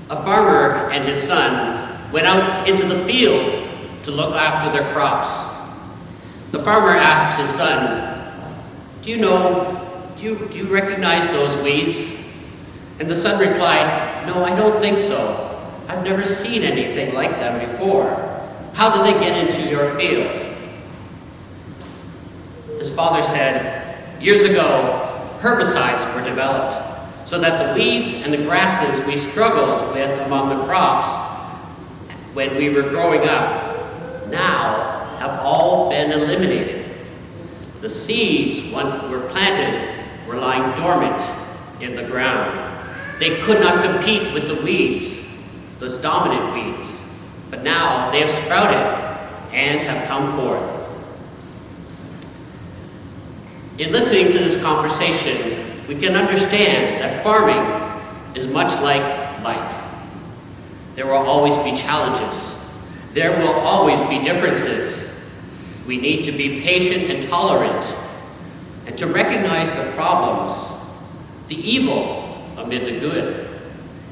A farmer and his son went out into the field to look after their crops. The farmer asked his son, do you recognize those weeds? And the son replied, no, I don't think so. I've never seen anything like them before. How did they get into your field? His father said, years ago, herbicides were developed so that the weeds and the grasses we struggled with among the crops when we were growing up now have all been eliminated. The seeds, once were planted, were lying dormant in the ground. They could not compete with the weeds, those dominant weeds, but now they have sprouted and have come forth. In listening to this conversation, we can understand that farming is much like life. There will always be challenges. There will always be differences. We need to be patient and tolerant, and to recognize the problems, the evil amid the good,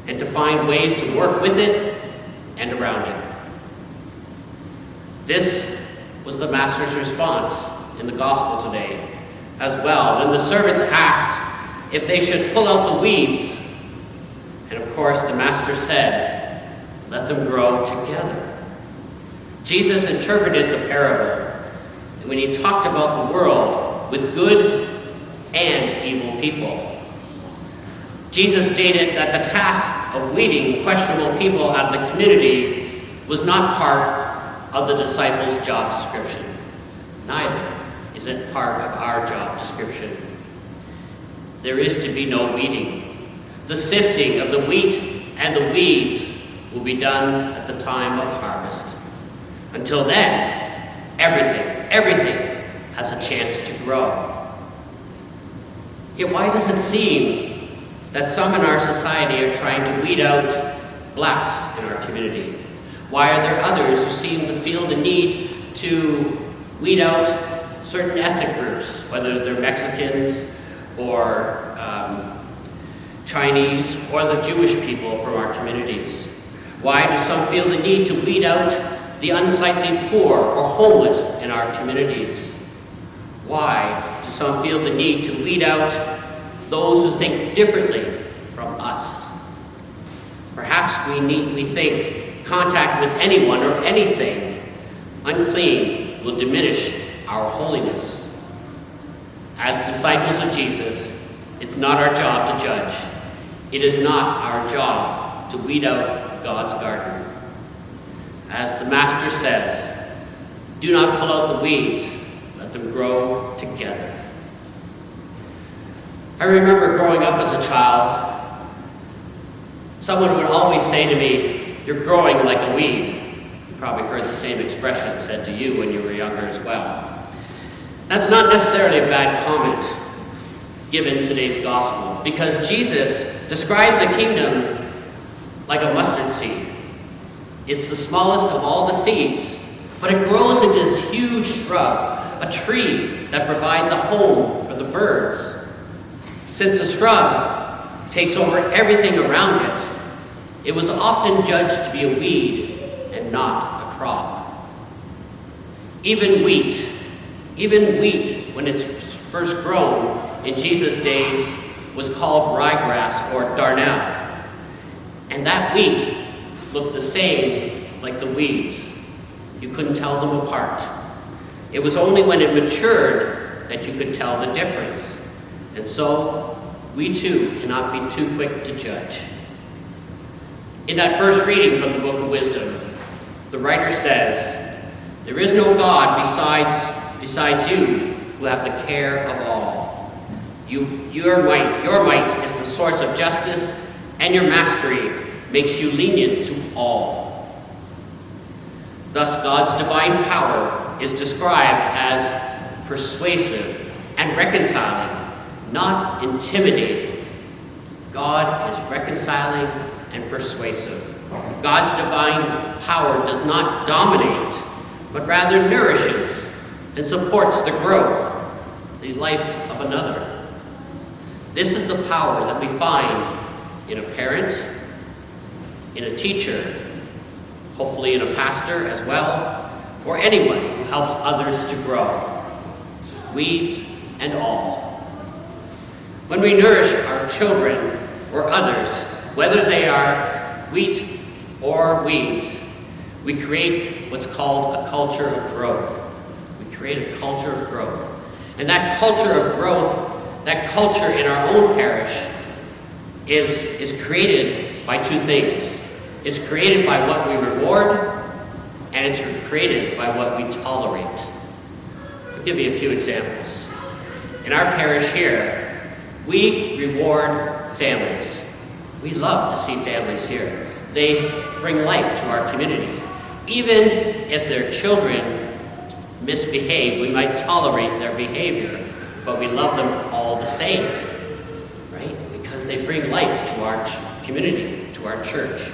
and to find ways to work with it and around it. This was the master's response in the gospel today as well, when the servants asked if they should pull out the weeds. And of course, the master said, let them grow together. Jesus interpreted the parable when he talked about the world with good and evil people. Jesus stated that the task of weeding questionable people out of the community was not part of the disciples' job description. Neither is it part of our job description. There is to be no weeding. The sifting of the wheat and the weeds will be done at the time of harvest. Until then, everything has a chance to grow. Yet why does it seem that some in our society are trying to weed out blacks in our community? Why are there others who seem to feel the need to weed out certain ethnic groups, whether they're Mexicans or Chinese or the Jewish people from our communities? Why do some feel the need to weed out the unsightly poor or homeless in our communities? Why do some feel the need to weed out those who think differently from us? Perhaps we think contact with anyone or anything unclean will diminish our holiness. As disciples of Jesus, it's not our job to judge. It is not our job to weed out God's garden. As the Master says, do not pull out the weeds, let them grow together. I remember growing up as a child, someone would always say to me, you're growing like a weed. You probably heard the same expression said to you when you were younger as well. That's not necessarily a bad comment given today's gospel, because Jesus described the kingdom like a mustard seed. It's the smallest of all the seeds, but it grows into this huge shrub, a tree that provides a home for the birds. Since a shrub takes over everything around it, it was often judged to be a weed and not a crop. Even wheat, when it's first grown in Jesus' days, was called ryegrass or darnel. And that wheat looked the same like the weeds. You couldn't tell them apart. It was only when it matured that you could tell the difference. And so, we too cannot be too quick to judge. In that first reading from the Book of Wisdom, the writer says, there is no God besides you who have the care of all. Your might is the source of justice, and your mastery makes you lenient to all. Thus, God's divine power is described as persuasive and reconciling, not intimidating. God is reconciling and persuasive. God's divine power does not dominate, but rather nourishes and supports the growth, the life of another. This is the power that we find in a parent, in a teacher, hopefully in a pastor as well, or anyone who helps others to grow, weeds and all. When we nourish our children or others, whether they are wheat or weeds, we create what's called a culture of growth. We create a culture of growth. And that culture of growth, that culture in our own parish, is created by two things. It's created by what we reward, and it's created by what we tolerate. I'll give you a few examples. In our parish here, we reward families. We love to see families here. They bring life to our community. Even if their children misbehave, we might tolerate their behavior, but we love them all the same, right? Because they bring life to our community, to our church.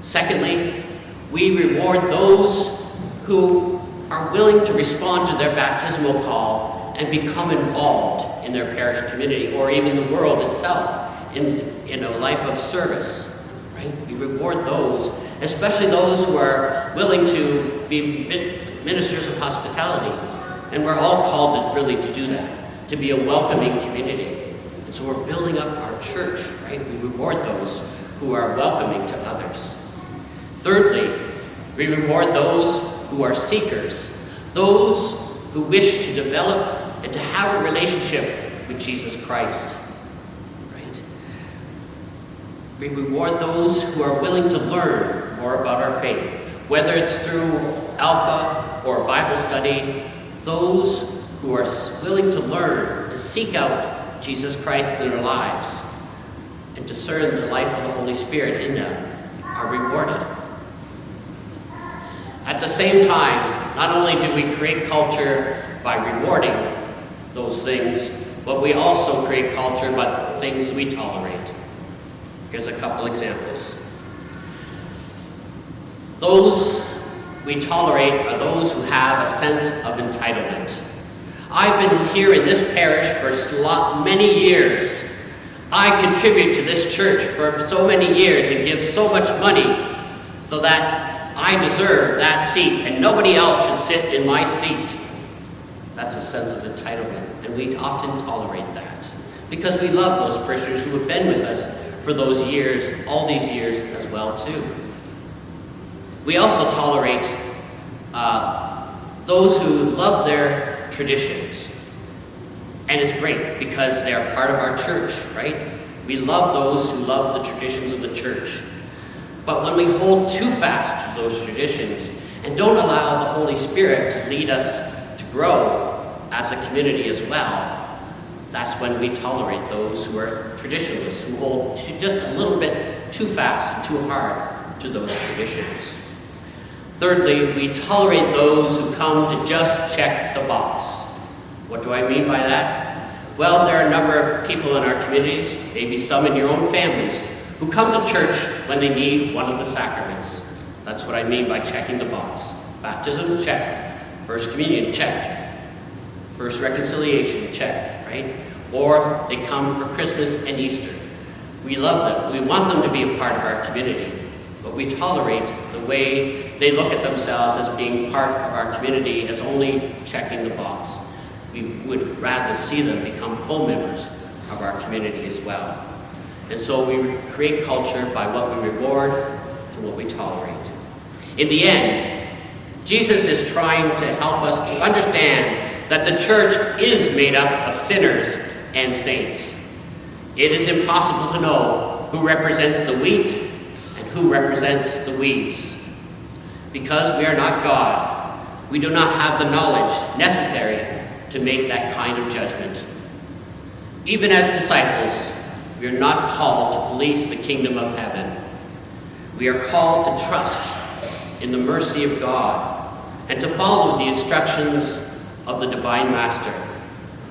Secondly, we reward those who are willing to respond to their baptismal call and become involved in their parish community, or even the world itself, in a life of service, right? We reward those, especially those who are willing to be ministers of hospitality. And we're all called really to do that, to be a welcoming community. And so we're building up our church, right? We reward those who are welcoming to others. Thirdly, we reward those who are seekers, those who wish to develop and to have a relationship with Jesus Christ. Right? We reward those who are willing to learn more about our faith, whether it's through Alpha or Bible study, those who are willing to learn, to seek out Jesus Christ in their lives, and discern the life of the Holy Spirit in them, are rewarded. At the same time, not only do we create culture by rewarding those things, but we also create culture by the things we tolerate. Here's a couple examples. Those we tolerate are those who have a sense of entitlement. I've been here in this parish for many years. I contribute to this church for so many years and give so much money so that I deserve that seat and nobody else should sit in my seat. That's a sense of entitlement, and we often tolerate that because we love those parishioners who have been with us for those years, all these years as well too. We also tolerate those who love their traditions. And it's great because they are part of our church, right? We love those who love the traditions of the church. But when we hold too fast to those traditions and don't allow the Holy Spirit to lead us to grow as a community as well, that's when we tolerate those who are traditionalists, who hold just a little bit too fast and too hard to those traditions. Thirdly, we tolerate those who come to just check the box. What do I mean by that? Well, there are a number of people in our communities, maybe some in your own families, who come to church when they need one of the sacraments. That's what I mean by checking the box. Baptism, check. First Communion, check. First Reconciliation, check, right? Or they come for Christmas and Easter. We love them. We want them to be a part of our community, but we tolerate the way they look at themselves as being part of our community as only checking the box. We would rather see them become full members of our community as well. And so we create culture by what we reward and what we tolerate. In the end, Jesus is trying to help us to understand that the church is made up of sinners and saints. It is impossible to know who represents the wheat and who represents the weeds. Because we are not God, we do not have the knowledge necessary to make that kind of judgment. Even as disciples, we are not called to police the kingdom of heaven. We are called to trust in the mercy of God and to follow the instructions of the Divine Master,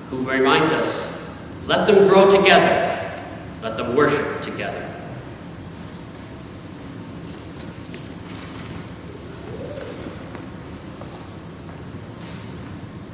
who reminds us, let them grow together, let them worship together.